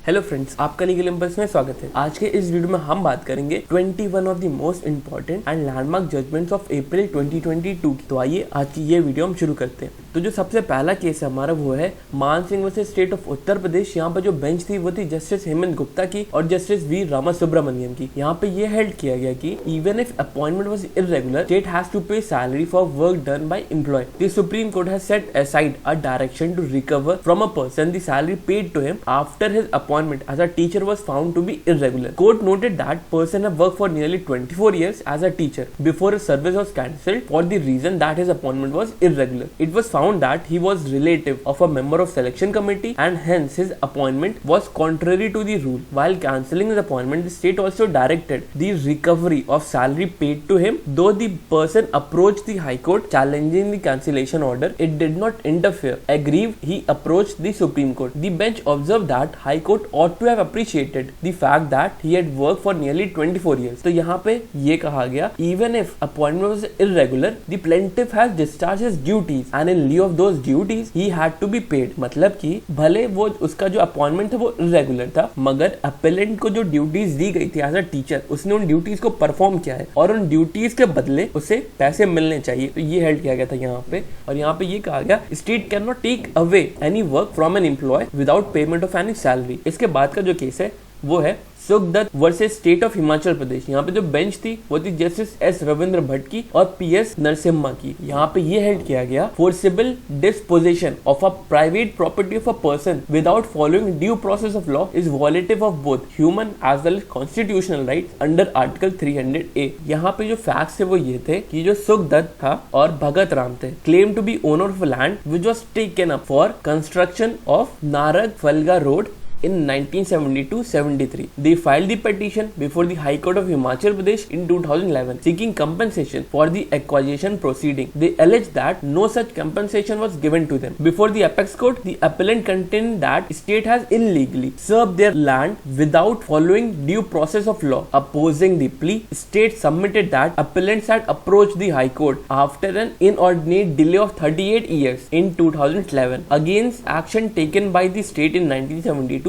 Hello friends, आपका legal impulse में स्वागत है। आज के इस वीडियो में हम बात करेंगे 21 of the most important and landmark judgments of April 2022 की। तो आइए आज की ये वीडियो हम शुरू करते हैं। तो जो सबसे पहला केस है हमारा वो है मान Singh versus state of Uttar Pradesh. यहाँ पर जो बेंच थी वो थी जस्टिस हेमंत गुप्ता की और जस्टिस वी रामासुब्रमण्यम की। यहाँ पे ये हेल्ड किया गया कि even if appointment was irregular, state has to pay salary for work done by employ. The supreme court has set aside a direction to recover from a person the salary paid to him after his appointment as a teacher was found to be irregular. Court noted that person had worked for nearly 24 years as a teacher before his service was cancelled for the reason that his appointment was irregular. It was found that he was relative of a member of selection committee and hence his appointment was contrary to the rule. While cancelling his appointment, the state also directed the recovery of salary paid to him. Though the person approached the High Court challenging the cancellation order, it did not interfere. Aggrieved, he approached the Supreme Court. The bench observed that High Court ought to have appreciated the fact that he had worked for nearly 24 years. तो यहाँ पे ये कहा गया even if appointment was irregular, the plaintiff has discharged his duties and in lieu of those duties he had to be paid. मतलब कि भले वो उसका जो अपॉइंटमेंट था वो irregular था, मगर appellant को जो ड्यूटीज दी गई थी एज अ टीचर, उसने उन ड्यूटीज को परफॉर्म किया है और उन ड्यूटीज के बदले उसे पैसे मिलने चाहिए। तो ये हेल्ड किया गया था यहाँ पे। और यहाँ पे ये कहा गया state can not take away any work from an employ without payment of any salary. इसके बाद का जो केस है वो है Sukhdutt versus state of Himachal Pradesh. यहाँ पे जो बेंच थी वो थी जस्टिस एस रविंद्र भट्ट की और पीएस नरसिम्हा की। यहाँ पे ये हेल्ड किया गया forcible disposition of a private property of a person without following due process of law is violative of both human as well as constitutional rights under article 300A। यहाँ पे जो फैक्ट्स थे वो ये थे कि जो सुखदत्त था और भगत राम थे claim to be owner of land which was taken up for construction of Narag Phalga road in 1972-73. They filed the petition before the High Court of Himachal Pradesh in 2011 seeking compensation for the acquisition proceeding. They alleged that no such compensation was given to them. Before the apex court, the appellant contended that state has illegally served their land without following due process of law. Opposing the plea, state submitted that appellants had approached the High Court after an inordinate delay of 38 years in 2011 against action taken by the state in 1972-73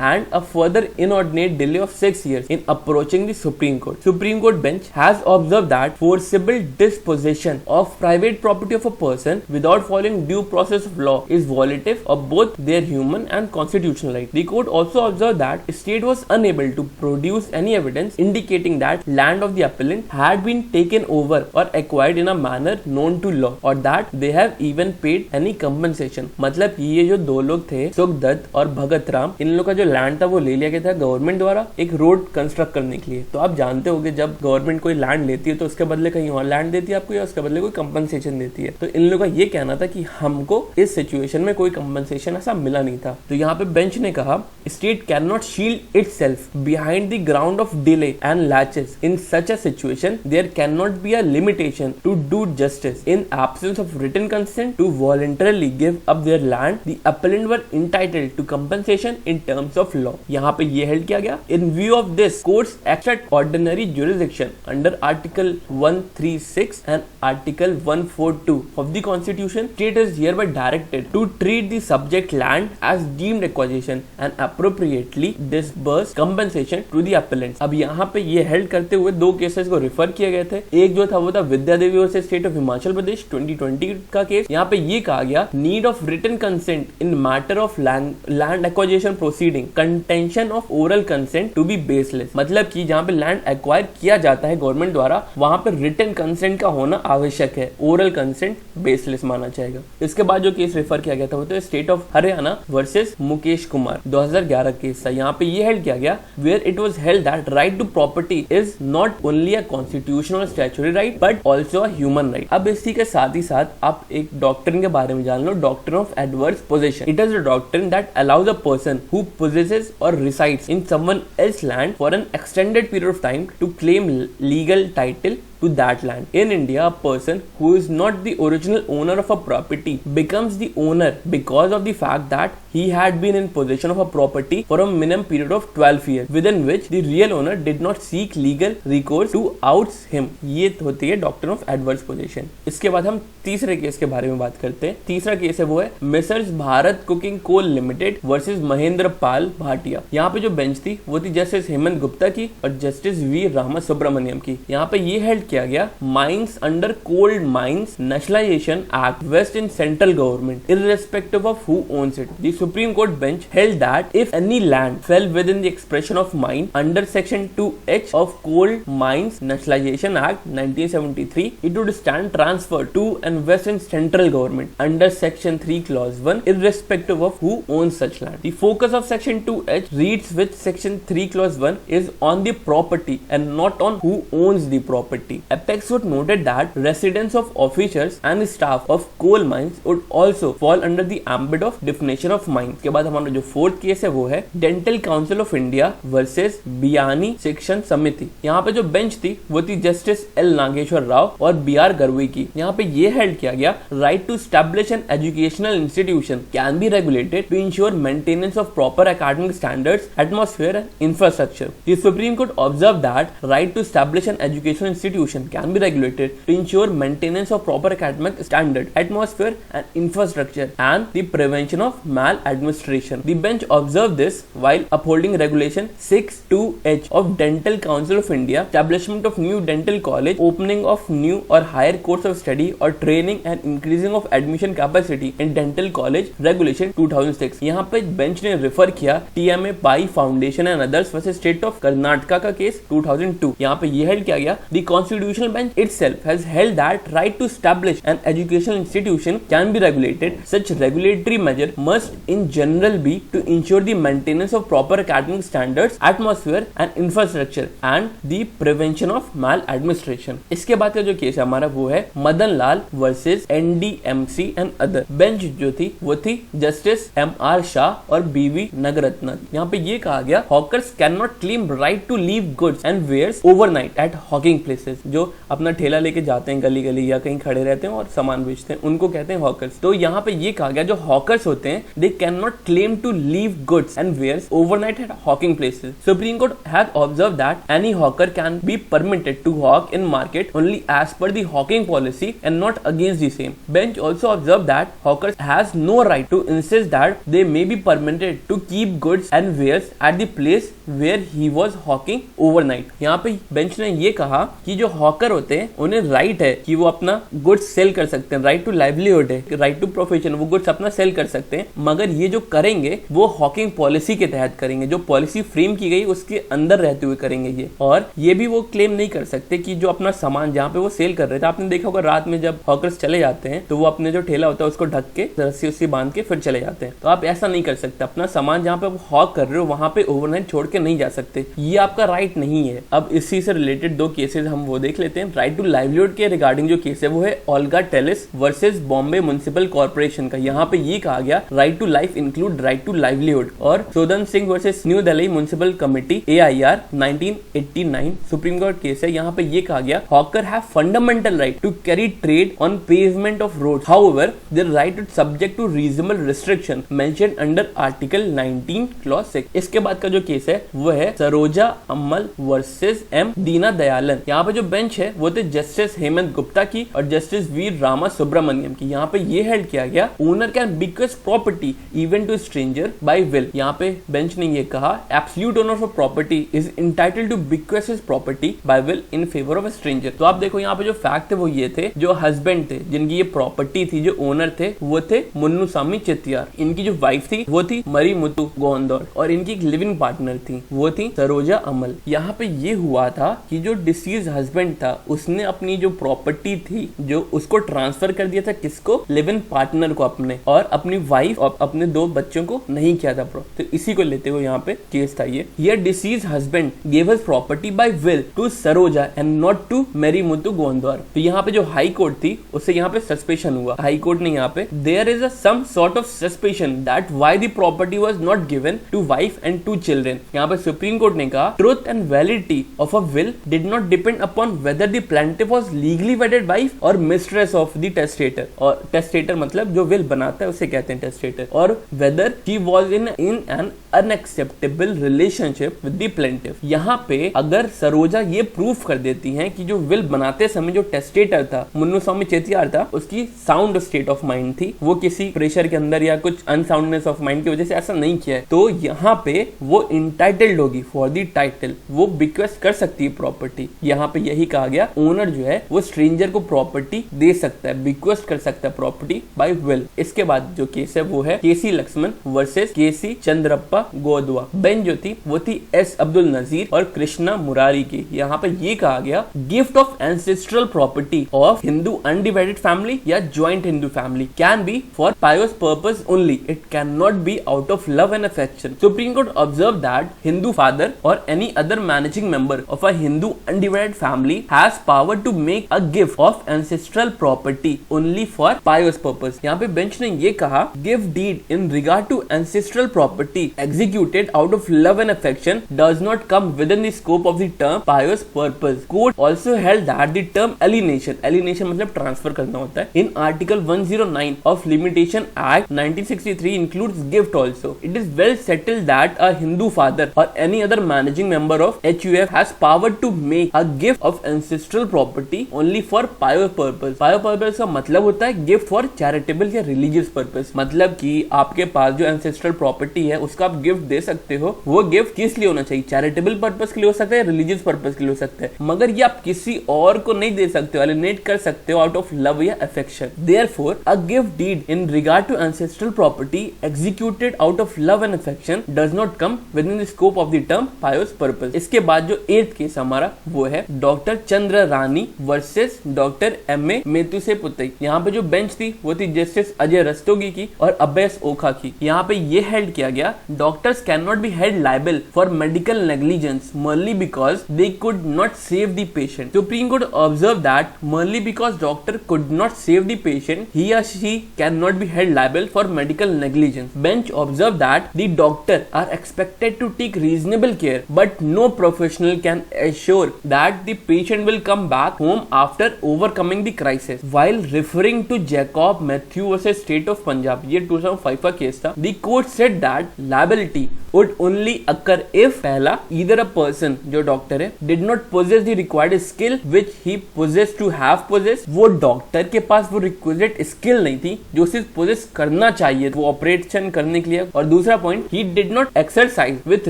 and a further inordinate delay of 6 years in approaching the Supreme Court. Supreme Court bench has observed that forcible dispossession of private property of a person without following due process of law is violative of both their human and constitutional rights. The court also observed that state was unable to produce any evidence indicating that land of the appellant had been taken over or acquired in a manner known to law or that they have even paid any compensation. मतलब ये जो दो लोग थे सुखदत्त और भगत राम, इन लोगों का जो लैंड था वो ले लिया गया था गवर्नमेंट द्वारा एक रोड कंस्ट्रक्ट करने के लिए। तो आप जानते होंगे जब गवर्नमेंट कोई लैंड लेती है तो उसके बदले कहीं और लैंड देती है आपको या उसके बदले कोई कंपनसेशन देती है। तो इन लोगों का ये कहना था कि हमको इस सिचुएशन में कोई कंपनसेशन ऐसा मिला नहीं था। तो यहाँ पे बेंच ने कहा state can not shield itself behind the ground of delay and laches. In such a situation there can not be a limitation to do justice in absence of written consent to voluntarily give up their land. The appellant were entitled to compensation in terms of law. यहाँ पे ये held किया गया in view of this court's extraordinary jurisdiction under article 136 and article 142 of the constitution, state is hereby directed to treat the subject land as deemed acquisition and appropriately disburse compensation to the appellant. अब यहाँ पे ये held करते हुए दो cases को refer किए गए थे। एक जो था वो था Vidya Devi versus state of Himachal Pradesh 2020 का केस। यहाँ पे ये कहा गया need of written consent in matter of land acquisition proceeding contention of oral consent to be baseless. मतलब कि जहाँ पे लैंड एक्वायर किया जाता है गवर्नमेंट द्वारा वहां पे रिटन कंसेंट का होना आवश्यक है, ओरल कंसेंट बेसलेस माना जाएगा। इसके बाद जो केस रेफर किया गया था वो तो state of Haryana versus Mukesh Kumar 2011 case था। यहाँ पे ये हेल्ड किया गया where it was held that right to property is not only a constitutional statutory right but also a human right. अब इसी के साथ ही साथ आप एक डॉक्ट्रिन के बारे में जान लो, doctrine of adverse possession. It is a doctrine that allows a person who possesses or resides in someone else's land for an extended period of time to claim legal title to that land. In India, a person who is not the original owner of a property becomes the owner because of the fact that he had been in possession of a property for a minimum period of 12 years, within which the real owner did not seek legal recourse to oust him. ये होती है doctrine of adverse possession. इसके बाद हम तीसरे case के बारे में बात करते हैं। तीसरा केस है वो है Mrs Bharat cooking coal limited versus Mahendra Pal Bhatia. यहाँ पे जो बेंच थी वो थी जस्टिस हेमंत गुप्ता की और जस्टिस वी रामासुब्रमण्यम की। यहाँ पे ये हेल्ड किया गया mines under coal mines nationalisation act vest in central government irrespective of who owns it. The Supreme Court bench held that if any land fell within the expression of mine under section 2H of Coal Mines Nationalization Act 1973, it would stand transferred to and vest in central government under section 3 clause 1 irrespective of who owns such land. The focus of section 2H reads with section 3 clause 1 is on the property and not on who owns the property. Apex Court noted that residents of officers and staff of coal mines would also fall under the ambit of definition of mine. के बाद हमारा जो fourth case है वो है dental council of India versus Biyani शिक्षण समिति। यहाँ पे जो बेंच थी वो थी जस्टिस एल नागेश्वर राव और बी आर गरवी की। यहाँ पे ये हेल्ड किया गया right to establish an educational institution can be regulated to ensure maintenance of proper academic standards, atmosphere and infrastructure. The supreme court observe that right to establish an educational institution can be regulated to ensure maintenance of proper academic standard, atmosphere and infrastructure and the prevention of maladministration. The bench observed this while upholding regulation 6(2)H of Dental Council of India, establishment of new dental college, opening of new or higher course of study or training and increasing of admission capacity in dental college regulation 2006. यहाँ पे bench ने refer किया TMA Pai Foundation and others versus State of Karnataka का case 2002। यहाँ पे ये held किया गया the constitutional bench itself has held that right to establish an educational institution can be regulated. Such regulatory measure must in general be to ensure the maintenance of proper academic standards, atmosphere and infrastructure and the prevention of maladministration. इसके बाद का जो case है हमारा वो है Madan Lal versus NDMC and other. Bench जो थी वो थी जस्टिस MR शाह और BV नगरत्न। यहाँ पे ये कहा गया hawkers can not claim right to leave goods and wares overnight at hawking places. जो अपना ठेला लेके जाते हैं गली गली या कहीं खड़े रहते हैं और सामान बेचते हैं उनको कहते हैं हॉकर्स। तो यहाँ पे ये कहा गया जो हॉकर्स होते हैं they can not claim to leave goods and wares overnight at hawking places. Supreme court has observe that any hawker can be permitted to hawk in market only as per the hawking policy and not against the same. Bench also observe that hawkers has no right to insist that they may be permitted to keep goods and wares at the place where he was hawking overnight. यहाँ पे bench ने ये कहा कि जो hawker होते हैं उन्हें राइट है कि वो अपना गुड्स सेल कर सकते हैं, राइट टू लाइवलीहुड है, राइट टू प्रोफेशन, वो गुड्स अपना सेल कर सकते हैं, मगर ये जो करेंगे वो हॉकिंग पॉलिसी के तहत करेंगे, जो पॉलिसी फ्रेम की गई उसके अंदर रहते हुए करेंगे ये। और ये भी वो क्लेम नहीं कर सकते कि जो अपना सामान जहाँ पे वो सेल कर रहे थे, आपने देखा होगा रात में जब हॉकर्स चले जाते हैं तो वो अपने जो ठेला होता है उसको ढक के रस्सी उस्सी बांध के फिर चले जाते हैं। तो आप ऐसा नहीं कर सकते, अपना सामान जहाँ पे हॉक कर रहे हो वहां पे ओवरनाइट छोड़ के नहीं जा सकते, ये आपका राइट नहीं है। अब इसी से रिलेटेड दो केसेस हम वो देख लेते हैं। राइट टू लाइवलीहुड के रिगार्डिंग जो केस है वो है Olga Tellis versus Bombay municipal corporation का। यहाँ पे ये कहा गया right to life include right to livelihood. और Sodhan Singh versus new Delhi municipal committee AIR 1989 supreme court case है। यहाँ पे ये कहा गया hawker have fundamental right to carry trade on pavement of road, however their right is subject to reasonable restriction mentioned under article 19 clause 6। इसके बाद का जो केस है वो है सरोजा अम्मल वर्सेस M दीना दयालन। यहाँ पे जो बेंच है वो थे जस्टिस हेमंत गुप्ता की और जस्टिस वी रामासुब्रमण्यम की। यहाँ पे ये हेल्ड किया गया owner can bequest property even to stranger by will. यहाँ पे बेंच ने ये कहा absolute owner of property is entitled to bequest his property by will in favour of a stranger. तो आप देखो यहाँ पे जो फैक्ट थे वो ये थे, जो हस्बैंड थे जिनकी ये प्रॉपर्टी थी, जो ओनर थे वो थे मुन्नुसामी चेतियार, इनकी जो वाइफ थी वो थी मरी मुतु गोंदौर और इनकी एक लिविंग पार्टनर थी वो थी सरोजा अमल। यहाँ पे ये हुआ था कि जो डिसीज हस्बैंड था उसने अपनी जो प्रॉपर्टी थी जो उसको ट्रांसफर कर दिया था किसको, लिविंग पार्टनर को अपने, और अपनी वाइफ और अपने 2 बच्चों को नहीं किया था। तो इसी को लेते हुए यहाँ पे केस था ये deceased husband gave his property by will to Saroja and not to Mari Muthu Gounder. तो यहाँ पे जो हाई कोर्ट थी उससे यहाँ पे सस्पेशन हुआ। हाई कोर्ट ने यहाँ पे there is a some sort of suspicion that why the property was not given to wife and 2 children. यहाँ पे सुप्रीम कोर्ट ने कहा truth and validity of a will did not depend upon on whether the plaintiff was legally wedded wife और mistress of the testator, और testator मतलब जो will बनाता है उसे कहते हैं टेस्टेटर, और weather he was in an unacceptable relationship with the plaintiff. यहाँ पे अगर सरोजा ये प्रूफ कर देती हैं कि जो विल बनाते समय जो टेस्टेटर था मुन्नुस्वामी चेतियार था, उसकी साउंड स्टेट ऑफ माइंड थी, वो किसी प्रेशर के अंदर या कुछ अनसाउंडनेस ऑफ माइंड की वजह से ऐसा नहीं किया है, तो यहाँ पे वो इंटाइटल्ड होगी फॉर द टाइटल, वो बिक्वेस्ट कर सकती है प्रॉपर्टी। यहाँ पे यही कहा गया ओनर जो है वो स्ट्रेंजर को प्रॉपर्टी दे सकता है, बिक्वेस्ट कर सकता है प्रॉपर्टी बाय विल। इसके बाद जो केस है वो है केसी लक्ष्मण वर्सेस केसी चंद्रप्पा गोदवा। बेंच जो थी वो थी एस अब्दुल नजीर और कृष्णा मुरारी की। यहाँ पे ये कहा गया gift of ancestral property of Hindu undivided family या joint Hindu family can be for pious purpose only, it can not be out of love and affection. Supreme court observe that Hindu father और any other managing member of a Hindu undivided family has power to make a gift of ancestral property only for pious purpose. यहाँ पे bench ने ये कहा gift deed in regard to ancestral property executed out of love and affection does not come within the scope of the term pious purpose. Court also held that the term alienation मतलब transfer करना होता है, in Article 109 of Limitation Act 1963 includes gift also. It is well settled that a Hindu father or any other managing member of HUF has power to make a gift of ancestral property only for pious purpose. Pious purpose का मतलब होता है gift for charitable या religious purpose, मतलब कि आपके पास जो ancestral property है उसका आप गिफ्ट दे सकते हो, वो गिफ्ट किस लिए होना चाहिए, चैरिटेबल पर्पस के लिए हो सकता है, रिलीजियस पर्पस के लिए हो सकता है, मगर ये आप किसी और को नहीं दे सकते हो, एलिनेट कर सकते हो आउट ऑफ लव या affection. Therefore a gift deed in regard to ancestral property executed out of love and affection does not come with in the scope of the term pious purpose. इसके बाद जो 8th case हमारा वो है doctor Chandra Rani versus doctor M A. मेतुसेपुतई। यहाँ पे जो बेंच थी वो थी जस्टिस अजय रस्तोगी की और अभयस ओखा की। यहाँ पे ये हेल्ड किया गया doctors cannot be held liable for medical negligence merely because they could not save the patient. Supreme Court observed that merely because doctor could not save the patient, he or she cannot be held liable for medical negligence. Bench observed that the doctor are expected to take reasonable care, but no professional can assure that the patient will come back home after overcoming the crisis. While referring to Jacob Matthew versus State of Punjab, ये 2005 का case था, the court said that liability would only occur if पहला either a person जो doctor है did not possess the required skill which he possessed to have possessed, वो doctor के पास वो requisite skill नहीं थी जो उसे possess करना चाहिए वो ऑपरेशन करने के लिए, और दूसरा point he did not exercise with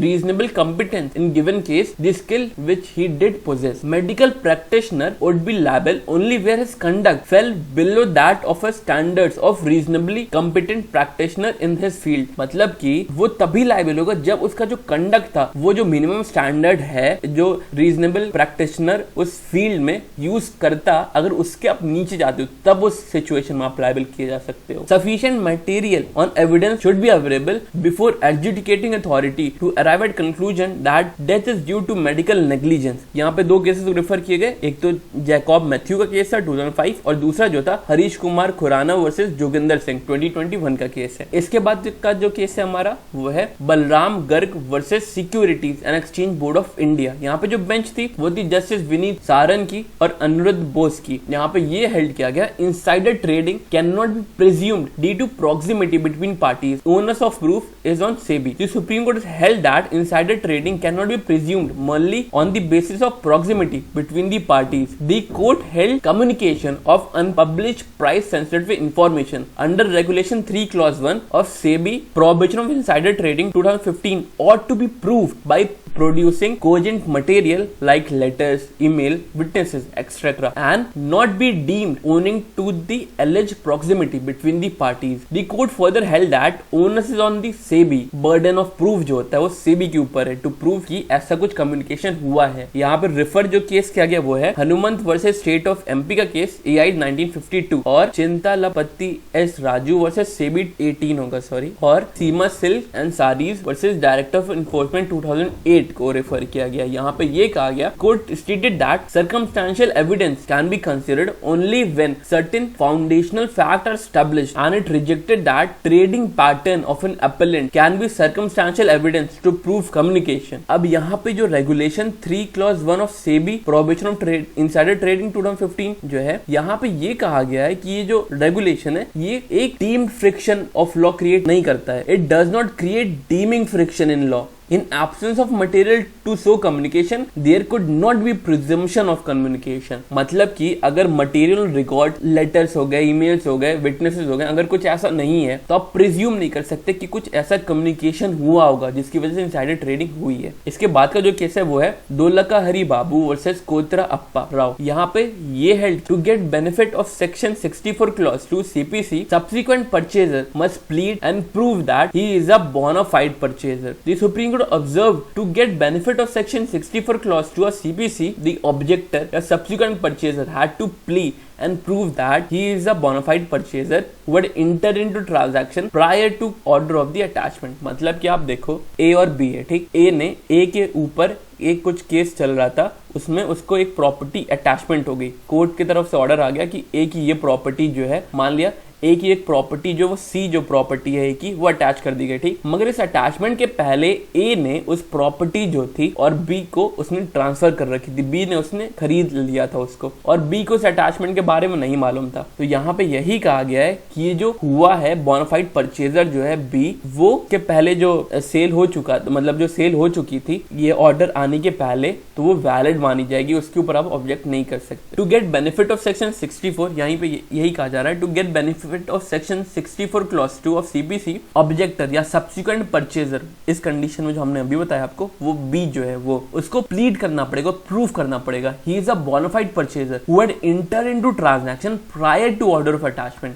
reasonable competence in given case the skill which he did possess. Medical practitioner would be liable only where his conduct fell below that of a standards of reasonably competent practitioner in his field, मतलब कि वो तभी liable होगा जब उसका जो conduct था वो जो मिनिमम स्टैंडर्ड है जो रीजनेबल प्रैक्टिशनर उस फील्ड में यूज करता, अगर उसके आप नीचे जाते हो तब उस सिचुएशन में आप लायबल किए जा सकते हो। Sufficient material on evidence should be available before adjudicating authority to arrive at conclusion that death is due to medical negligence. यहाँ पे 2 केसेस रेफर किए गए, एक तो जैकॉब मैथ्यू का केस था 2005 और दूसरा जो था हरीश कुमार खुराना वर्सेस जोगिंदर सिंह 2021 का केस है। इसके बाद का जो केस है हमारा वो है Balram Garg versus securities and exchange board of India. यहाँ पे जो बेंच थी वो थी जस्टिस विनीत सारन की और अनुरुद्ध बोस की। यहाँ पे ये हेल्ड किया गया insider trading can not be presumed due to proximity between parties, onus of proof is on SEBI. The supreme court held that insider trading can not be presumed merely on the basis of proximity between the parties. The court held communication of unpublished price sensitive information under regulation 3 clause 1 of SEBI prohibition of insider trading 2015 ought to be proved by producing cogent material like letters, email, witnesses, etc. and not be deemed owning to the alleged proximity between the parties. The court further held that onus is on the SEBI. Burden of proof जो होता है वो SEBI के ऊपर है to prove कि ऐसा कुछ communication हुआ है। यहाँ पर रेफर जो केस किया गया वो है Hanumant versus state of MP का केस AI 1952 और Chintalapati S Raju versus SEBI 18 होगा सॉरी, और Seema silk and saris versus director of enforcement 2008 8 को रेफर किया गया। यहाँ पे ये कहा गया, court stated that circumstantial evidence can be considered only when certain foundational fact are established and it rejected that trading pattern of an appellant can be circumstantial evidence to prove communication. अब यहाँ पे जो regulation 3 clause 1 of SEBI prohibition of trade insider trading 2015 जो है, यहाँ पे ये कहा गया है कि ये जो रेगुलेशन है ये एक deemed friction of law create नहीं करता है। It does not create dimming friction in law. In absence of material to show communication, there could not be presumption of communication। मतलब कि अगर मटेरियल रिकॉर्ड, लेटर्स हो गए, ईमेल्स हो गए, विटनेसेस हो गए, अगर कुछ ऐसा नहीं है तो आप प्रिज्यूम नहीं कर सकते कि कुछ ऐसा कम्युनिकेशन हुआ होगा जिसकी वजह से इनसाइडर ट्रेडिंग हुई है। इसके बाद का जो केस है वो है दोलका हरि बाबू वर्सेस कोत्रा अप्पा राव। यहाँ पे ये held to get benefit of section 64 clause 2 CPC, subsequent purchaser must plead and prove that he is a bona fide purchaser. The supreme observed to get benefit of section 64 clause 2 of CPC, the objector, a subsequent purchaser, had to plead and prove that he is a bona fide purchaser who had entered into transaction prior to order of the attachment। मतलब कि आप देखो A और B है, ठीक। A ने A के ऊपर एक कुछ केस चल रहा था, उसमें उसको एक प्रॉपर्टी अटैचमेंट हो गई, कोर्ट की तरफ से ऑर्डर आ गया कि A की ये प्रॉपर्टी जो है, मान लिया A की एक प्रॉपर्टी जो वो C जो प्रॉपर्टी है A की वो अटैच कर दी गई, ठीक। मगर इस अटैचमेंट के पहले A ने उस प्रॉपर्टी जो थी और B को उसने ट्रांसफर कर रखी थी, B ने उसने खरीद लिया था उसको, और B को उस अटैचमेंट के बारे में नहीं मालूम था। तो यहाँ पे यही कहा गया है कि ये जो हुआ है बोनाफाइड परचेजर जो है B, वो के पहले जो सेल हो चुका, मतलब जो सेल हो चुकी थी ये ऑर्डर आने के पहले, तो वो वैलिड मानी जाएगी, उसके ऊपर आप ऑब्जेक्ट नहीं कर सकते। To get benefit of section 64, यहीं पे यही कहा जा रहा है, to get benefit of section 64 clause 2 of CPC, objector या सब्सिक्वेंट परचेजर, इस कंडीशन में जो हमने अभी बताया आपको, वो B जो है वो उसको प्लीड करना पड़ेगा, प्रूव करना पड़ेगा, he is a bona fide purchaser who had entered into transaction prior to order of attachment.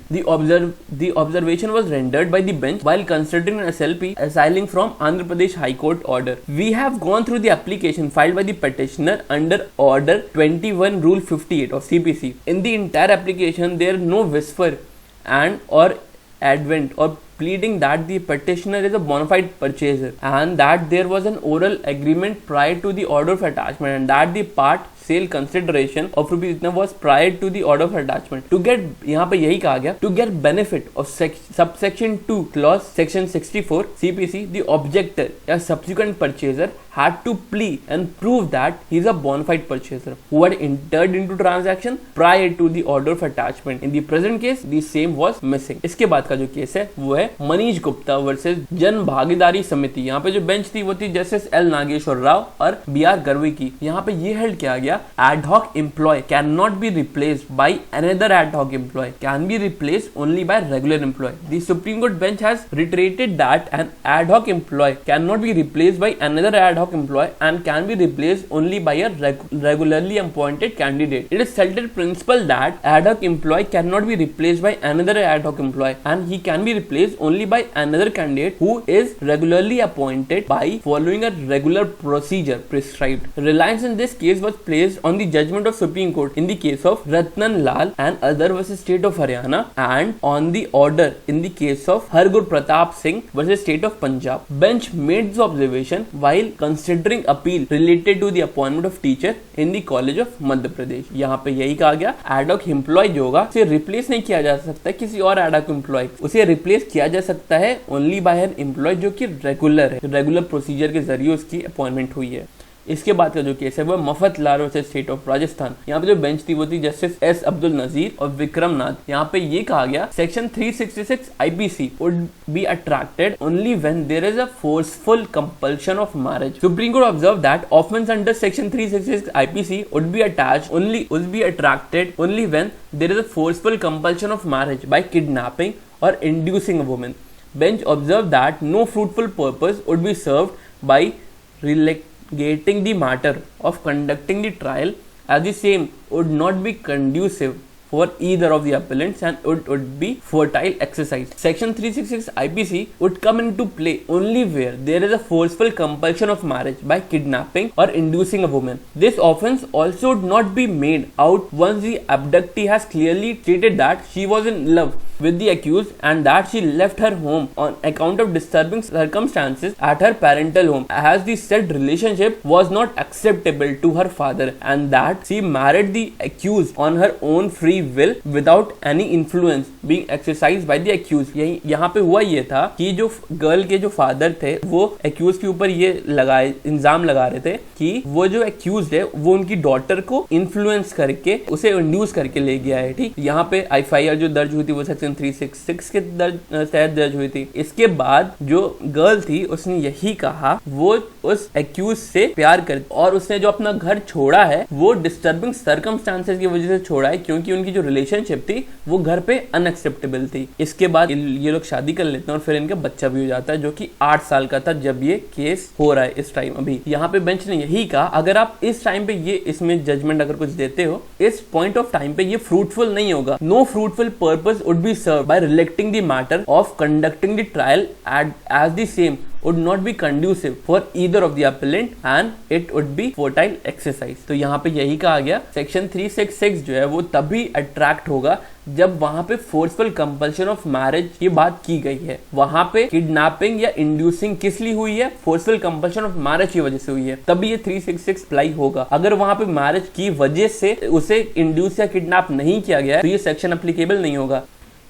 The observation was rendered by the bench while considering SLP asyling from Andhra Pradesh High Court order. We have gone through the application filed by the petitioner under order 21 rule 58 of CPC. In the entire application there is no whisper and or advent or pleading that the petitioner is a bona fide purchaser and that there was an oral agreement prior to the order of attachment and that the part sale consideration of rupees इतना was prior to the order of attachment। To get, यहाँ पे यही कहा गया, to get benefit of subsection 2 clause section 64 CPC, the objector या subsequent purchaser had to plead and prove that he is a bona fide purchaser who had entered into transaction prior to the order of attachment। In the present case the same was missing। इसके बाद का जो case है वो है Manish Gupta versus जन भागीदारी समिति। यहाँ पे जो बेंच थी वो थी जस्टिस L नागेश्वर राव और BR गर्वे की। यहाँ पे ये हेल्ड किया गया, ad hoc employee cannot be replaced by another ad hoc employee, can be replaced only by regular employee। The Supreme Court bench has reiterated that an ad hoc employee cannot be replaced by another ad hoc employee and can be replaced only by a regularly appointed candidate। It is settled principle that ad hoc employee cannot be replaced by another ad hoc employee and he can be replaced only by another candidate who is regularly appointed by following a regular procedure prescribed। Reliance in this case was placed on the judgment of Supreme Court in the case of Ratnan Lal and other versus State of Haryana and on the order in the case of Hargur Pratap Singh versus State of Punjab। Bench made this observation while considering appeal related to the appointment of teacher in the College of Madhya Pradesh। यहाँ पे यही कहा गया, ad hoc employee जो होगा उसे replace नहीं किया जा सकता किसी और ad hoc employee, उसे रिप्लेस किया जा सकता है ओनली बाय एन एम्प्लॉय जो कि रेगुलर है, रेगुलर प्रोसीजर के जरिए उसकी अपॉइंटमेंट हुई है। इसके बाद का जो केस है वो मफत लाल वर्सेस स्टेट ऑफ राजस्थान। यहाँ पे जो बेंच थी वो थी जस्टिस S अब्दुल नजीर और विक्रम नाथ। यहाँ पे ये कहा गया, section 366 IPC would be attracted only when there is a forceful compulsion of marriage। Supreme Court observed that offence under section 366 IPC would be attracted only when there is a forceful compulsion of marriage by kidnapping or inducing a woman। Bench observed that no fruitful purpose would be served by getting the matter of conducting the trial as the same would not be conducive for either of the appellants and it would be fertile exercise. Section 366 IPC would come into play only where there is a forceful compulsion of marriage by kidnapping or inducing a woman. This offense also would not be made out once the abductee has clearly stated that she was in love with the accused and that she left her home on account of disturbing circumstances at her parental home, as the said relationship was not acceptable to her father, and that she married the accused on her own free will without any influence being exercised by the accused. यहाँ पे हुआ ये था कि जो girl के जो father थे वो एक्यूज के ऊपर ये इल्जाम लगा रहे थे कि वो जो एक्यूज है वो उनकी डॉटर को इन्फ्लुएंस करके उसे इंड्यूस करके ले गया है। ठीक, यहाँ पे एफआईआर जो दर्ज हुई थी वो सेक्शन 366 के तहत दर्ज हुई थी। इसके बाद जो गर्ल थी उसने यही कहा वो उस एक्यूज से प्यार कर और उसने जो अपना घर छोड़ा है वो डिस्टर्बिंग सर्कमस्टांसेस की वजह से छोड़ा है, क्योंकि उनकी जो रिलेशनशिप थी वो घर पे अनएक्सेप्टेबल थी। इसके बाद ये लोग शादी कर लेते हैं और फिर इनका बच्चा भी हो जाता है जो कि 8 साल का था जब ये केस हो रहा है इस टाइम। अभी यहाँ पे बेंच ने यही कहा अगर आप इस टाइम पे ये इसमें जजमेंट अगर कुछ देते हो इस पॉइंट ऑफ टाइम पे ये फ्रूटफुल नहीं होगा। No fruitful purpose would be served by relegating the matter of conducting the trial as the same would not be conducive for either of the appellant and it would be fertile exercise। तो यहाँ पे यही कहा गया section 366 जो है वो तभी अट्रैक्ट होगा जब वहां पे फोर्सफुल कंपल्शन ऑफ मैरिज की बात की गई है। वहां पे किडनैपिंग या इंड्यूसिंग किस लिए हुई है? फोर्सफुल कंपल्शन ऑफ मैरिज की वजह से हुई है, तभी ये 366 अप्लाई होगा। अगर वहां पे मैरिज की वजह से उसे इंड्यूस या किडनैप नहीं किया गया तो ये सेक्शन अप्लीकेबल नहीं होगा।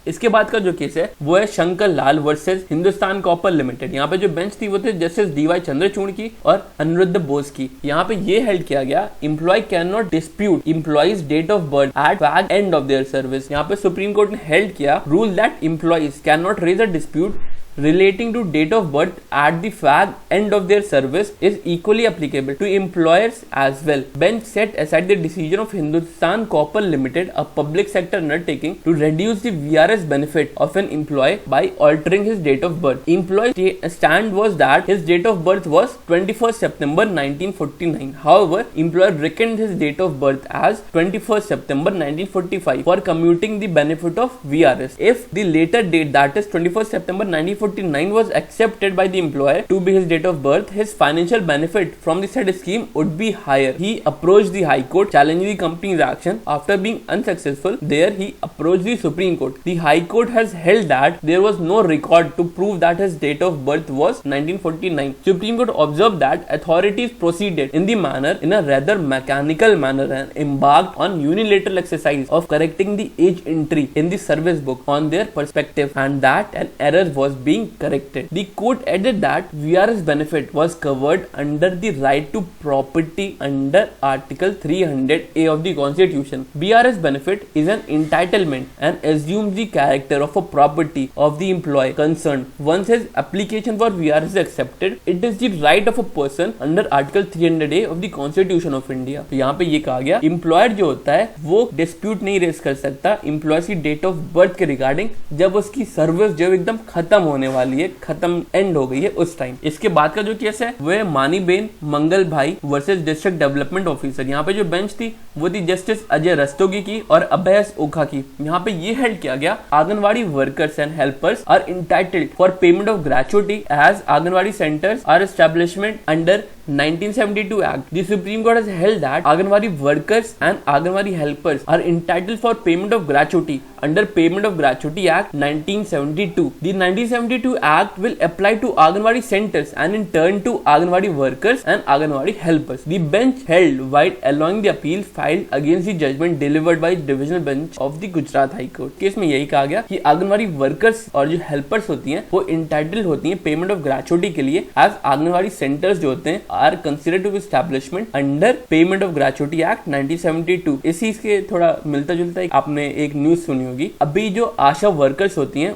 इसके बाद का जो केस है वो है Shankar Lal versus Hindustan copper limited. यहाँ पे जो बेंच थी वो थे जस्टिस डीवाई चंद्रचूड़ की और अनिरुद्ध बोस की। यहाँ पे ये हेल्ड किया गया employee can not dispute employees date of birth at fag end of their service. यहाँ पे सुप्रीम कोर्ट ने हेल्ड किया rule that employees can not raise a dispute relating to date of birth at the fag end of their service is equally applicable to employers as well. Bench set aside the decision of Hindustan Copper Limited, a public sector undertaking, to reduce the VRS benefit of an employee by altering his date of birth. Employee's stand was that his date of birth was 21st September 1949. However, employer reckoned his date of birth as 21st September 1945 for commuting the benefit of VRS. If the later date, that is 21st September 1949 was accepted by the employer to be his date of birth, his financial benefit from the said scheme would be higher. He approached the High Court challenging the company's action. After being unsuccessful there, he approached the Supreme Court. The High Court has held that there was no record to prove that his date of birth was 1949. Supreme Court observed that authorities proceeded in the manner in a rather mechanical manner and embarked on unilateral exercise of correcting the age entry in the service book on their perspective, and that an error was being corrected. The court added that VRS benefit was covered under the right to property under Article 300A of the Constitution. VRS benefit is an entitlement and assumes the character of a property of the employee concerned. Once his application for VRS is accepted, it is the right of a person under Article 300A of the Constitution of India. तो यहाँ पे ये कहा गया employer जो होता है वो डिस्प्यूट नहीं रेज कर सकता एम्प्लॉय की डेट ऑफ बर्थ के रिगार्डिंग जब उसकी सर्विस जो एकदम खत्म होने वाली है, खत्म एंड हो गई है उस टाइम। इसके बाद का जो केस है वो है मानीबेन मंगल भाई वर्सेस डिस्ट्रिक्ट डेवलपमेंट ऑफिसर। यहाँ पे जो बेंच थी वो थी जस्टिस अजय रस्तोगी की और अभयस ओखा की। यहाँ पे ये हेल्ड किया गया anganwadi workers and helpers are entitled for payment of gratuity as anganwadi centres are establishment under 1972 Act. The Supreme Court has held that Anganwadi workers and Anganwadi helpers are entitled for payment of gratuity under Payment of Gratuity Act 1972. The 1972 Act will apply to Anganwadi centers and in turn to Anganwadi workers and Anganwadi helpers. The bench held while allowing the appeal filed against the judgment delivered by Divisional Bench of the Gujarat High Court. Case में यही कहा गया कि anganwadi workers और जो helpers होती हैं वो इंटाइटल्ड होती हैं पेमेंट ऑफ ग्रेचुइटी के लिए एज आंगनवाड़ी सेंटर्स जो होते हैं are considered to be establishment under Payment of Gratuity Act 1972. इसी के थोड़ा मिलता जुलता आपने एक न्यूज सुनी होगी। अभी जो आशा वर्कर्स होती हैं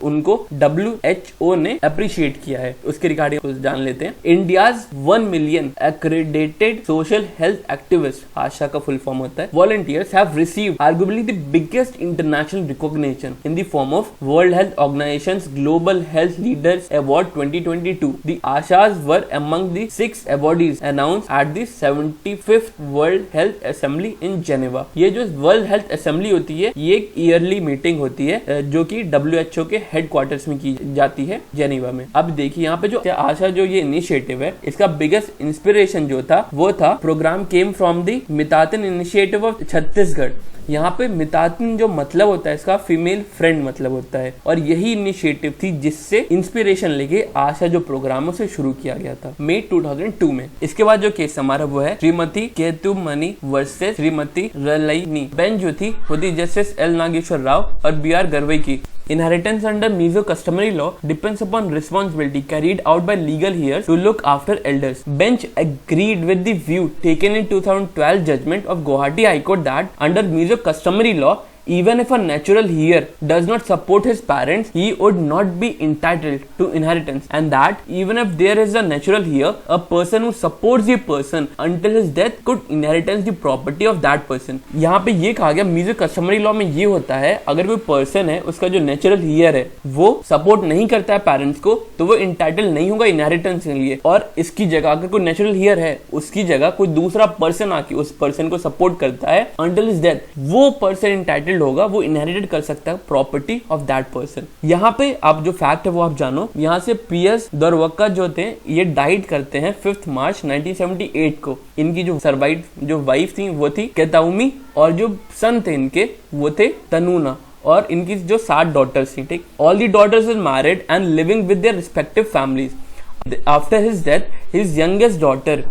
उनको WHO ने अप्रिशिएट किया है, उसके रिगार्डिंग कुछ जान लेते हैं। India's 1 million accredited social health activists, आशा का फुल फॉर्म होता है, volunteers have received arguably the biggest international recognition in the form of World Health Organization's Global Health Leaders Award 2022. The Ashas were among the 6 6 bodies announced at the 75th world health assembly in Geneva. ये जो world health assembly होती है ये एक yearly meeting होती है जो कि WHO के हेडक्वार्टर्स में की जाती है जेनेवा में। अब देखिए यहाँ पे जो आशा जो ये इनिशिएटिव है इसका बिगेस्ट इंस्पिरेशन जो था वो था program came from the Mitanin initiative of Chhattisgarh. यहाँ पे मितातिन जो मतलब होता है इसका फीमेल फ्रेंड मतलब होता है, और यही इनिशिएटिव थी जिससे इंस्पिरेशन लेके आशा जो प्रोग्रामों से शुरू किया गया था मई 2002 में। इसके बाद जो केस हमारा वो है श्रीमती केतुमणि वर्सेस श्रीमती रलैनी। बेंच जो थी वो थी जस्टिस एल नागेश्वर राव और BR गरवई की। Inheritance under Mizo customary law depends upon responsibility carried out by legal heirs to look after elders. Bench agreed with the view taken in 2012 judgment of Guwahati High Court that under Mizo customary law, even if a natural heir does not support his parents, he would not be entitled to inheritance, and that even if there is a natural heir, a person who supports the person until his death could inherit the property of that person. यहाँ पे ये कहा गया meso customary law में ये होता है अगर कोई पर्सन है उसका जो नेचुरल हियर है वो सपोर्ट नहीं करता है पेरेंट्स को तो वो इंटाइटल नहीं होगा इनहेरिटेंस के लिए, और इसकी जगह अगर कोई नेचुरल हियर है उसकी जगह कोई दूसरा पर्सन आके उस पर्सन को सपोर्ट करता है अंटिल हिज डेथ, वो पर्सन इंटाइटल होगा, वो इनहेरिटेड कर सकता है प्रॉपर्टी ऑफ दैट पर्सन। यहाँ पे आप जो फैक्ट है वो आप जानो। यहाँ से PS दरवक्का जो थे ये डाइड करते हैं 5 मार्च 1978 को। इनकी जो सर्वाइव जो वाइफ थी वो थी केताउमी और जो सन थे इनके वो थे तनुना, और इनकी जो 7 डॉटर्स थी। ठीक, all the daughters are married and living with their respective families. After his death his youngest daughter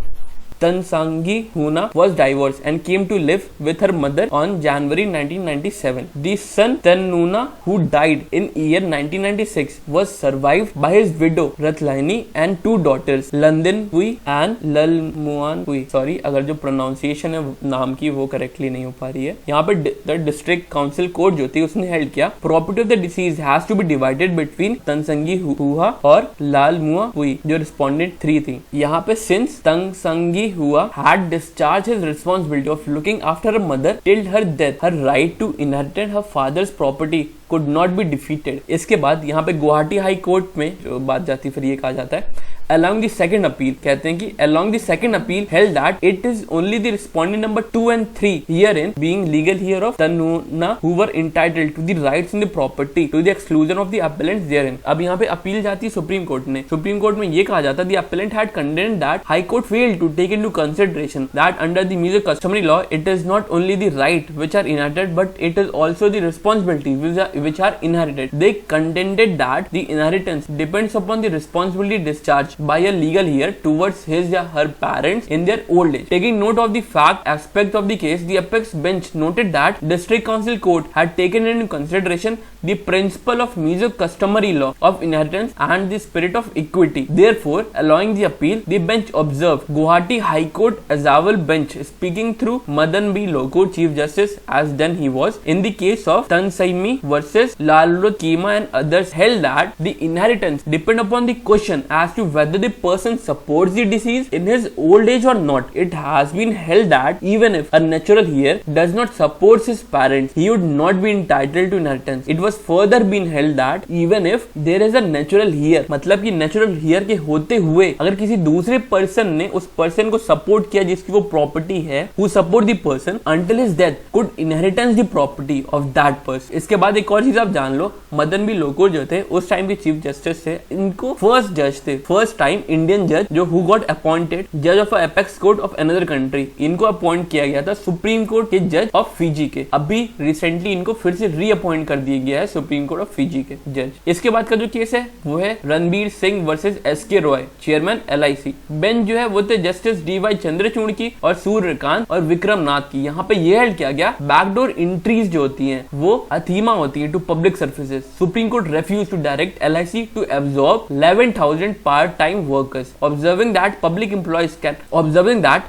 Tansangi Huna was divorced and came to live with her mother on January 1997. The son Tanuna, who died in year 1996, was survived by his widow Ratlaini and 2 daughters, London Hui and Lalmuan Hui. Sorry अगर जो pronunciation है नाम की वो correctly नहीं हो पा रही है। यहाँ पे द डिस्ट्रिक्ट काउंसिल कोर्ट जो थी उसने हेल्ड किया property of the deceased has to be divided between Tansangi हुआ और लालमुआ हुई जो रिस्पोंडेंट 3 थी। यहाँ पे since तनसंगी Hua had discharged his responsibility of looking after her mother till her death, her right to inherit her father's property could not be defeated. इसके बाद यहाँ पे गुवाहाटी हाई कोर्ट में जो बात जाती फिर ये कहा जाता है along the second appeal, कहते हैं कि along the second appeal held that it is only the respondent number 2 and 3 herein being legal heir of Tanuna who were entitled to the rights in the property to the exclusion of the appellants therein. अब यहाँ पे appeal जाती है supreme court ने। Supreme court में ये कहा जाता the appellant had contended that High Court failed to take into consideration that under the Mizo customary law it is not only the right which are inherited but it is also the responsibility which are inherited. They contended that the inheritance depends upon the responsibility discharged by a legal heir towards his or her parents in their old age. Taking note of the fact aspect of the case, the apex bench noted that District Council Court had taken into consideration the principle of Mizo customary law of inheritance and the spirit of equity. Therefore, allowing the appeal, the bench observed Guwahati High Court Azawal bench speaking through Madan B. Lokur, Chief Justice, as then he was in the case of Tansaimi versus Lalurut Kima and others, held that the inheritance depend upon the question as to whether the person supports the deceased in his old age or not. It has been held that even if a natural heir does not support his parents, he would not be entitled to inheritance. It was further been held that even if there is a natural heir, मतलब कि natural heir के होते हुए अगर किसी दूसरे person ने उस पर्सन को सपोर्ट किया जिसकी वो प्रॉपर्टी है, who support the person until his death could inheritance the property of that person. इसके बाद एक और चीज आप जान लो, मदन बी लोकुर जो थे उस टाइम के चीफ जस्टिस थे, इनको फर्स्ट जज थे, फर्स्ट टाइम इंडियन जज जो हु गॉट अपॉइंटेड जज of apex court of another country, इनको अपॉइंट किया गया था सुप्रीम कोर्ट के जज ऑफ फिजी के। अभी रिसेंटली इनको फिर से रीअपॉइंट कर दिया गया है सुप्रीम कोर्ट ऑफ फिजी के जज। इसके बाद का जो केस है वो है Ranbir Singh versus SK Roy, chairman LIC। Bench जो है वो थे जस्टिस DY चंद्रचूड़ की और सूर्यकांत और विक्रम नाथ की। यहाँ पे ये हेल्ड किया गया बैकडोर एंट्रीज जो होती हैं वो अथीमा होती है to public services. Supreme court refuse to direct LIC to absorb 11,000 part time workers, observing that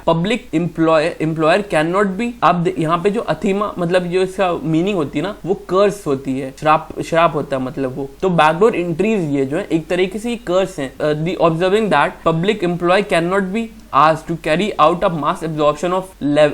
public employer cannot be। अब यहाँ पे जो अथीमा मतलब जो इसका मीनिंग होती है ना वो कर्स होती है, श्राप होता है मतलब वो। तो बैकडोर एंट्रीज ये जो है एक तरीके से कर्स है। The observing that public employee can not be asked to carry out a mass absorption of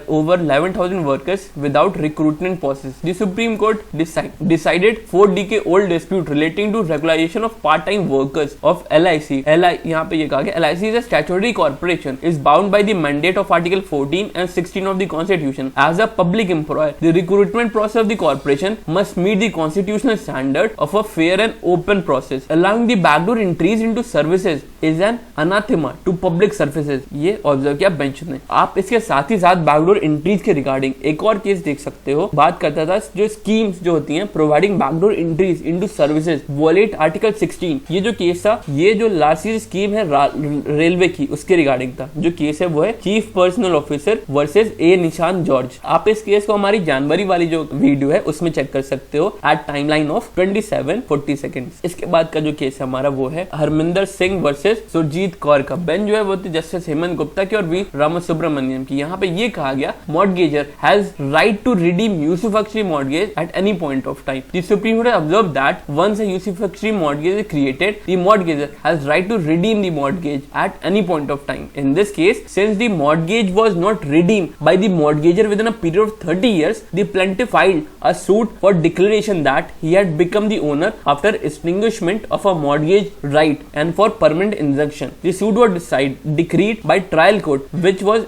over 11,000 workers without recruitment process. The Supreme Court decided 4-decade-old dispute relating to regularization of part-time workers of LIC. यहाँ पे ये कहा गया LIC is a statutory corporation is bound by the mandate of Article 14 and 16 of the Constitution. As a public employer, the recruitment process of the corporation must meet the constitutional standard of a fair and open process. Allowing the backdoor entries into services is an anathema to public services. ये observe किया bench ने। आप इसके साथ ही साथ backdoor entries के regarding एक और केस देख सकते हो। बात करता था जो स्कीम्स जो होती हैं providing backdoor entries into services wallet article 16। ये जो केस था, ये जो लास्ट स्कीम है रेलवे की, उसके रिगार्डिंग था। जो केस है वो है chief personnel officer versus A निशान जॉर्ज। आप इस केस को हमारी जनवरी वाली जो वीडियो है उसमें चेक कर सकते हो एट टाइमलाइन ऑफ 27-40 सेकंड्स। इसके बाद का जो केस है हमारा वो है हरमिंदर सिंह वर्सेस सुरजीत कौर का। बेंच जो है वो जस्टिस हेमंत गुप्ता की और वी रामासुब्रमण्यम की। यहाँ पे ये कहा गया mortgagor has right to redeem usufructuary mortgage at any point of time. The supreme court observe that once a usufructuary mortgage is created, the mortgagor has right to redeem the mortgage at any point of time. In this case, since the mortgage was not redeemed by the mortgager within a period of 30 years, the plaintiff filed a suit for declaration that he had become the owner after extinguishment of a mortgage right and for permanent injunction. The suit was decreed by trial court, which was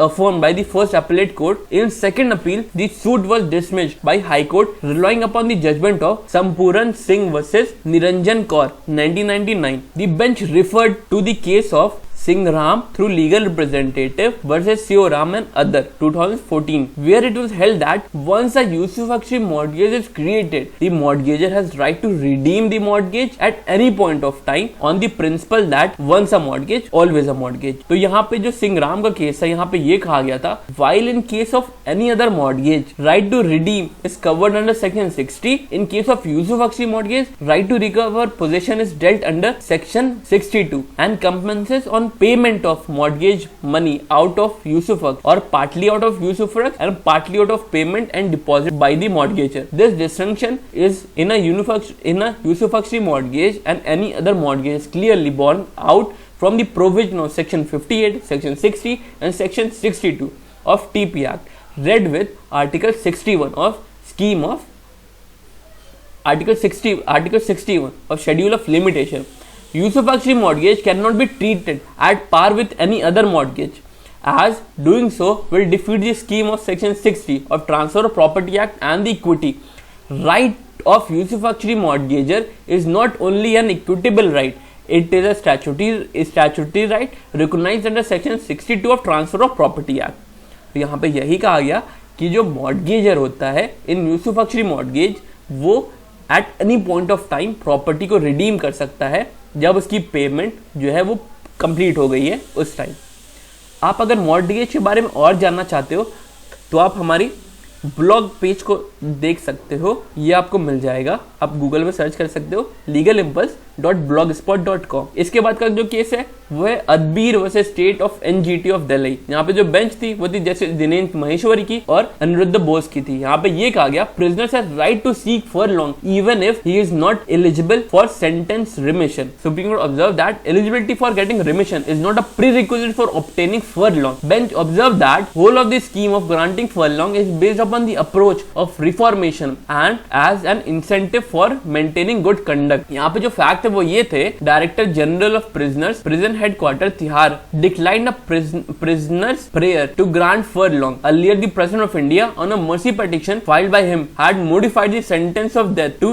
affirmed by the first appellate court. In second appeal, the suit was dismissed by High Court, relying upon the judgment of Sampuran Singh versus Niranjan Kaur, 1999. The bench referred to the case of Singh Ram through legal representative versus Seo Ram and other 2014, where it was held that once a Yusufzai mortgage is created, the mortgager has right to redeem the mortgage at any point of time on the principle that once a mortgage always a mortgage. तो यहाँ पे जो सिंह राम का case है, यहाँ पे ये कहा गया था while in case of any other mortgage, right to redeem is covered under section 60. In case of Yusufzai mortgage, right to recover possession is dealt under section 62 and compensates on payment of mortgage money out of usufruct or partly out of usufruct and partly out of payment and deposit by the mortgager. This distinction is in a usufruct mortgage and any other mortgage is clearly borne out from the provision of section 58, section 60 and section 62 of TP Act, read with article 61 of scheme of article 61 of schedule of limitation. Usufruct mortgage cannot be treated at par with any other mortgage, as doing so will defeat the scheme of section 60 of Transfer of Property Act and the equity. Right of usufruct mortgager is not only an equitable right, it is a statutory right recognized under section 62 of Transfer of Property Act. तो यहाँ पे यही कहा गया कि जो मॉर्टगेजर होता है इन यूसुफजली मॉर्टगेज, वो eight any point of time property को रिडीम कर सकता है जब उसकी पेमेंट जो है वो कंप्लीट हो गई है उस टाइम। आप अगर मॉर्टगेज के बारे में और जानना चाहते हो तो आप हमारी ब्लॉग पेज को देख सकते हो, ये आपको मिल जाएगा। आप गूगल में सर्च कर सकते हो legalimpulse.blogspot.com। इसके बाद का जो केस है वो है Adbir versus state of NGT of Delhi. यहाँ पे जो बेंच थी वो थी जैसे दिनेश महेश्वरी की और अनिरुद्ध बोस की थी। यहाँ पे ये कहा गया prisoners have right to seek for long even if he is not eligible for sentence remission. Supreme court observe that eligibility for getting remission is not a prerequisite for obtaining furlough. Bench observed that whole of the scheme of granting furlong is based upon the approach of reformation and as an incentive for maintaining good conduct. यहाँ पे जो fact है वो ये थे, director general of prisoners prison headquarter Tihar declined a prisoner's prayer to grant furlong. Earlier, the President of India, on a mercy petition filed by him, had modified the sentence of death to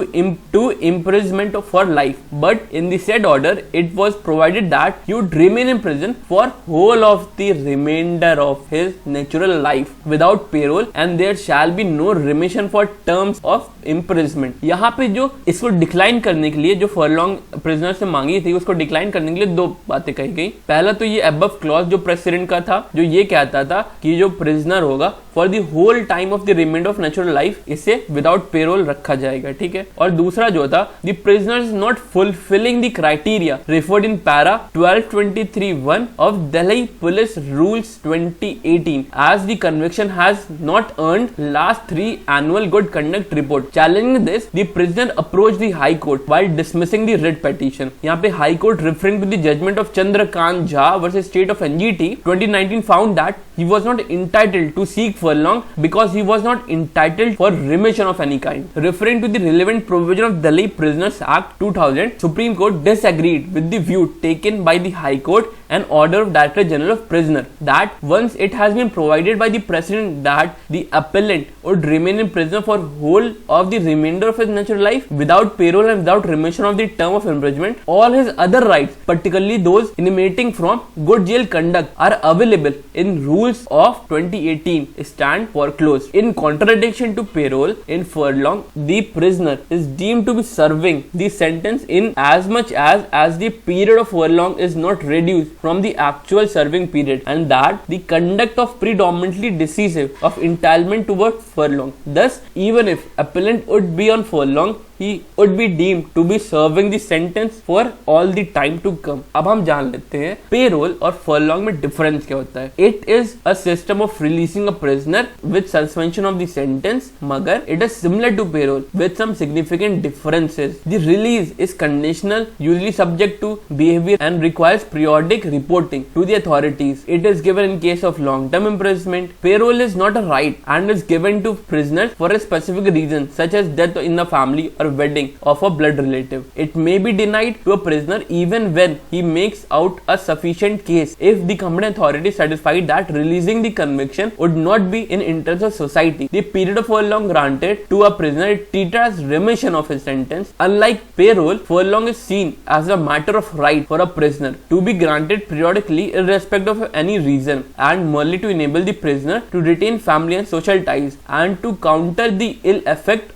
imprisonment for life. But in the said order, it was provided that he would remain in prison for whole of the remainder of his natural life without parole, and there shall be no remission for terms of imprisonment. यहाँ पे जो इसको decline करने के लिए जो फर्लॉन्ग prisoner से मांगी थी उसको डिक्लाइन करने के लिए दो बातें कही गई। पहला तो ये अबव क्लॉज जो प्रेसिडेंट का था जो ये कहता था कि जो प्रिजनर होगा for the whole time of the remainder of natural life इसे विदाउट पेरोल रखा जाएगा, ठीक है। और दूसरा जो था the prisoner is not fulfilling the criteria referred in para 1223(1) of Delhi police rules 2018 as the conviction has not earned last 3 annual good conduct report. Challenging this, the prisoner approached the High Court while dismissing the writ petition. यहाँ पे High Court referring to the judgment of Chandrakant Jha versus State of NGT 2019 found that he was not entitled to seek furlong because he was not entitled for remission of any kind. Referring to the relevant provision of Delhi Prisoners Act 2000, Supreme Court disagreed with the view taken by the High Court and order of Director General of Prisoner that once it has been provided by the President that the appellant would remain in prison for whole of the remainder of his natural life without parole and without remission of the term of imprisonment, all his other rights, particularly those emanating from good jail conduct, are available in rules of 2018 stand foreclosed. In contradiction to parole, in furlong, the prisoner is deemed to be serving the sentence in as much as the period of furlong is not reduced from the actual serving period, and that the conduct of predominantly decisive of entailment toward furlong. Thus, even if appellant would be on furlong, he would be deemed to be serving the sentence for all the time to come. अब हम जान लेते हैं payroll और फर्लॉन्ग में difference क्या होता है. It is a system of releasing a prisoner with suspension of the sentence, मगर it is similar to payroll with some significant differences. The release is conditional, usually subject to behavior and requires periodic reporting to the authorities. It is given in case of long-term imprisonment. Payroll is not a right and is given to prisoners for a specific reason, such as death in the family or wedding of a blood relative. It may be denied to a prisoner even when he makes out a sufficient case if the competent authority is satisfied that releasing the conviction would not be in interest of society. The period of furlong granted to a prisoner is treated as remission of his sentence. Unlike payroll, furlong is seen as a matter of right for a prisoner to be granted periodically irrespective of any reason, and merely to enable the prisoner to retain family and social ties and to counter the ill effect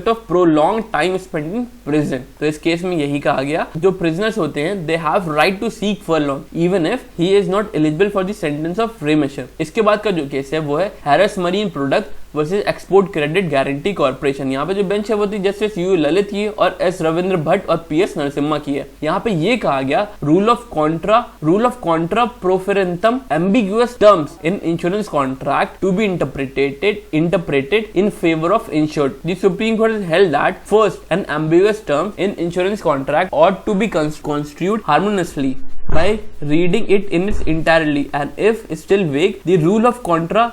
of prolonged time spent in prison. तो इस case में यही कहा गया, जो prisoners होते हैं they have right to seek furlong even if he is not eligible for the sentence of remission. इसके बाद का जो केस है वो है Harris Marine Product versus export credit guarantee corporation. यहाँ पे जो बेंच है वो थी जस्टिस यू ललित की और एस रविंद्र भट्ट और पी एस नरसिम्हा की है. यहाँ पे ये कहा गया rule of contra proferentem ambiguous terms in insurance contract to be interpreted in favour of insured. The supreme court has held that first an ambiguous term in insurance contract ought to be construed harmoniously by reading it in its entirety, and if still vague, the rule of contra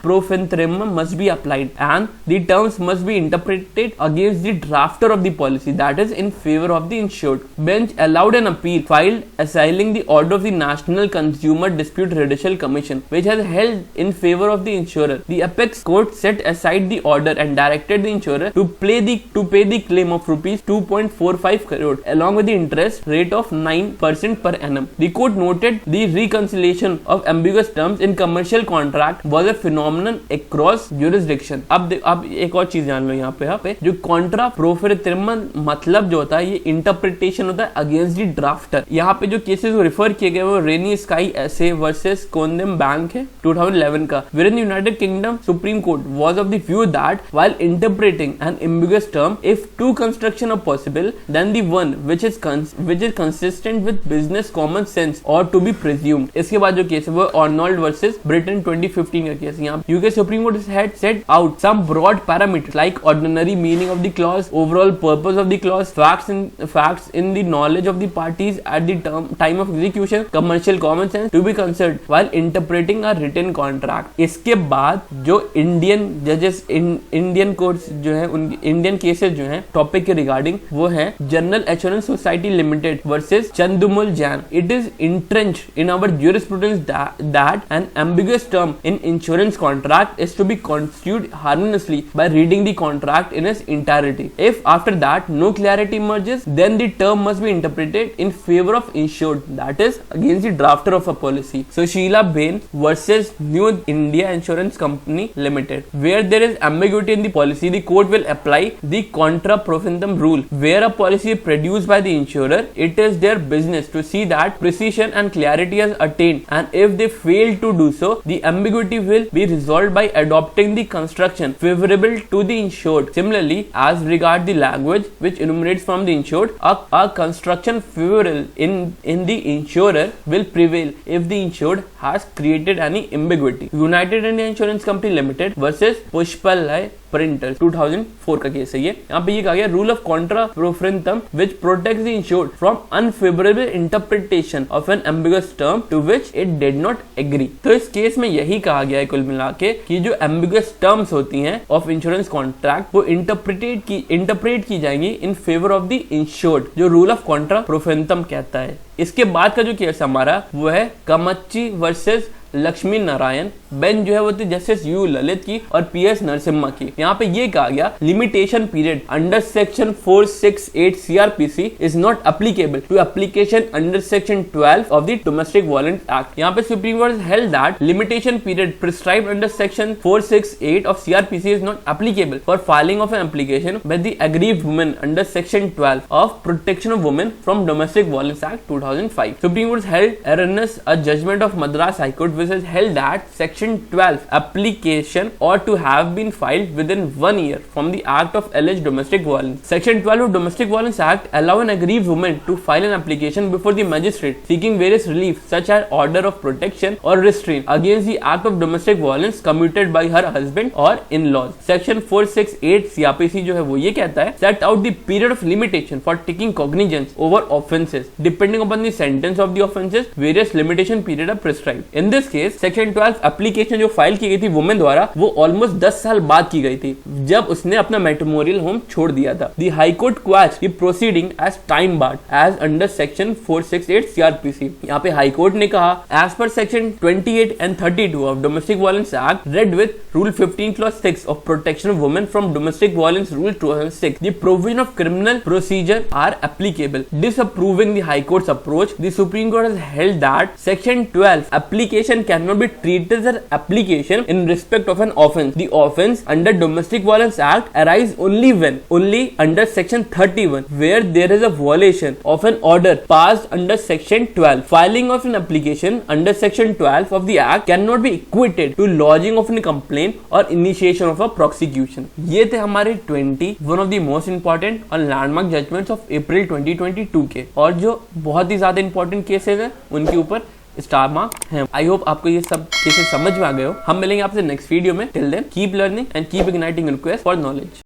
profentrem must be applied, and the terms must be interpreted against the drafter of the policy, that is in favor of the insured. Bench allowed an appeal filed assailing the order of the National Consumer Dispute Redressal Commission, which has held in favor of the insurer. The apex court set aside the order and directed the insurer to pay the claim of rupees 2.45 crore along with the interest rate of 9% per annum. The court noted the reconciliation of ambiguous terms in commercial contract was a phenomenon across jurisdiction. अब एक और चीज जान लो यहाँ पे जो Contra प्रोफेरेंटम मतलब जो होता है ये इंटरप्रिटेशन होता है अगेंस्ट द ड्राफ्टर. यहाँ पे जो केसेस रेफर किए गए वो रेनी स्काई एसे वर्सेस कोंडम बैंक है 2011 का. Wherein the United Kingdom Supreme Court was of the view that while interpreting an ambiguous term, if two constructions are possible, then the one which is consistent with business common sense ought to be presumed. इसके बाद जो case है वो Arnold versus Britain 2015 का case. यहाँ UK supreme court had set out some broad parameters like ordinary meaning of the clause, overall purpose of the clause, facts in the knowledge of the parties at the time of execution, commercial common sense to be considered while interpreting a written contract. इसके बाद जो Indian जजेस Indian courts जो है उन Indian cases जो है topic के रिगार्डिंग वो है general assurance society limited versus Chandumul Jain. It is entrenched in our jurisprudence that an ambiguous term in insurance contract is to be construed harmoniously by reading the contract in its entirety. If after that no clarity emerges, then the term must be interpreted in favor of insured, that is against the drafter of a policy. So Sheila Bain versus New India Insurance Company Limited, where there is ambiguity in the policy, the court will apply the contra profundum rule. Where a policy is produced by the insurer, it is their business to see that precision and clarity is attained, and if they fail to do so, the ambiguity will be resolved by adopting the construction favorable to the insured. Similarly, as regard the language which enumerates from the insured, a construction favorable in the insurer will prevail if the insured has created any ambiguity. United India Insurance Company Limited versus Pushpalay printers 2004 का case है ये। यहाँ पे ये कहा गया rule of contra proferentem which protects the insured from unfavourable interpretation of an ambiguous term to which it did not agree. तो इस केस में यही कहा गया है कुल मिला के कि जो एम्बिगुअस टर्म्स होती हैं ऑफ इंश्योरेंस कॉन्ट्रैक्ट वो इंटरप्रेट की जाएंगी इन फेवर ऑफ द इंश्योर्ड, जो रूल ऑफ कॉन्ट्रा प्रोफरेंटम कहता है। इसके बाद का जो केस हमारा वो है कमच्ची वर्सेस लक्ष्मी नारायण। बेंच जो है वो थी जस्टिस यू ललित की और पीएस नरसिम्हा की। यहाँ पे ये कहा गया limitation period under section 468 CrPC is not applicable to application under section 12 of the domestic violence act. यहाँ पे supreme court held that limitation period prescribed under section 468 of CrPC is not applicable for filing of an application by the aggrieved women under section 12 of protection of women from domestic violence act 2005. Supreme Court held erroneous a judgment of Madras High Court which has held that Section 12 application ought to have been filed within 1 year from the act of alleged domestic violence. Section 12 of Domestic Violence Act allow an aggrieved woman to file an application before the magistrate seeking various relief such as order of protection or restraint against the act of domestic violence committed by her husband or in-laws. Section 468 CRPC जो है वो ये कहता है set out the period of limitation for taking cognizance over offences. Depending upon the sentence of the offences, various limitation period are prescribed. In this case, Section 12 application जो file की गई थी वुमेन द्वारा वो ऑलमोस्ट 10 साल बाद की गई थी जब उसने अपना मैट्रिमोनियल होम छोड़ दिया था। The High Court quashed the proceeding as time barred as under Section 468 CRPC. यहाँ पे हाई कोर्ट ने कहा as per Section 28 and 32 of Domestic Violence Act read with Rule 15 Clause 6 of Protection of Women from Domestic Violence Rule 2006, the provision of criminal procedure are applicable. Disapproving the High Court's approach, the Supreme Court has held that Section 12 application cannot be treated as an application in respect of an offence. The offence under Domestic Violence Act arise only under Section 31 where there is a violation of an order passed under Section 12. Filing of an application under Section 12 of the Act cannot be equated to lodging of a complaint or initiation of a prosecution. ये थे हमारे 21 of the most important और landmark judgments of April 2022 के, और जो बहुत ही ज्यादा important cases हैं उनके ऊपर स्टार मार्क है। आई होप आपको ये सब केसेस समझ में आ गए हो। हम मिलेंगे आपसे नेक्स्ट वीडियो में। Till then keep learning and keep igniting request for knowledge.